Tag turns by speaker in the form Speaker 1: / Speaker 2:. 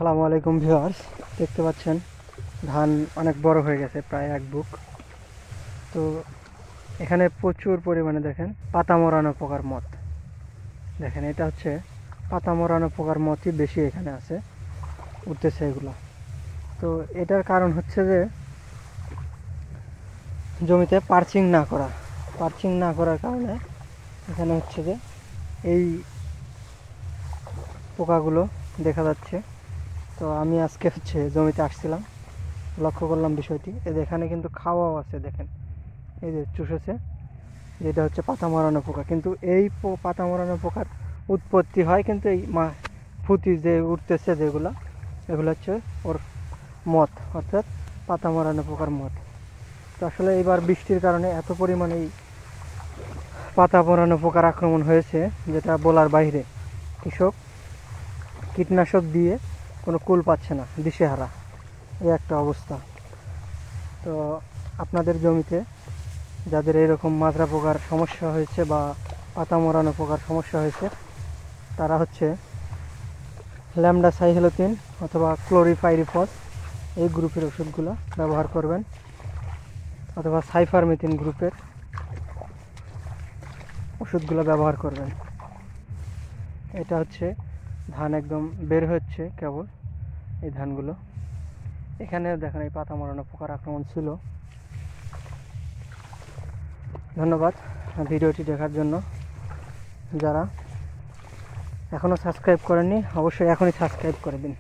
Speaker 1: আসসালামু আলাইকুম ভিউয়ার্স, দেখতে পাচ্ছেন ধান অনেক বড় হয়ে গেছে, প্রায় এক বুক। তো এখানে প্রচুর পরিমাণে দেখেন পাতা মরানো পোকার মত। দেখেন এটা হচ্ছে পাতা মরানো পোকার মতই বেশি এখানে আছে, উঠতেছে এগুলো। তো এটার কারণ হচ্ছে যে জমিতে পার্চিং না করার কারণে এখানে হচ্ছে যে এই পোকাগুলো দেখা যাচ্ছে। তো আমি আজকে হচ্ছে জমিতে আসছিলাম, লক্ষ্য করলাম বিষয়টি। এখানে কিন্তু খাওয়াও আছে, দেখেন এই যে চুষেছে, যেটা হচ্ছে পাতা মরানো পোকা। কিন্তু এই পাতা মরানো পোকার উৎপত্তি হয় কিন্তু এই ফুটি যে উঠতেছে যেগুলো, এগুলো হচ্ছে ওর মত, অর্থাৎ পাতা মরানো পোকার মত। তো আসলে এবার বৃষ্টির কারণে এত পরিমাণে এই পাতা মরানো পোকার আক্রমণ হয়েছে যেটা বলার বাইরে। কৃষক কীটনাশক দিয়ে কোনো কুল পাচ্ছে না, দিশেহারা, এই একটা অবস্থা। তো আপনাদের জমিতে যাদের এরকম মাজরা পোকার সমস্যা হয়েছে বা পাতা মরানো পোকার সমস্যা হয়েছে, তারা হচ্ছে ল্যামডা সাইহেলোথিন অথবা ক্লোরিপাইরিফস এই গ্রুপের ওষুধগুলো ব্যবহার করবেন, অথবা সাইফারমেথিন গ্রুপের ওষুধগুলো ব্যবহার করবেন। এটা হচ্ছে ধান একদম বের হচ্ছে কেবল, এই ধানগুলো। এখানে দেখেন এই পাতা মরানো পোকার আক্রমণ ছিল। ধন্যবাদ ভিডিওটি দেখার জন্য। যারা এখনও সাবস্ক্রাইব করেননি, অবশ্যই এখনই সাবস্ক্রাইব করে দিন।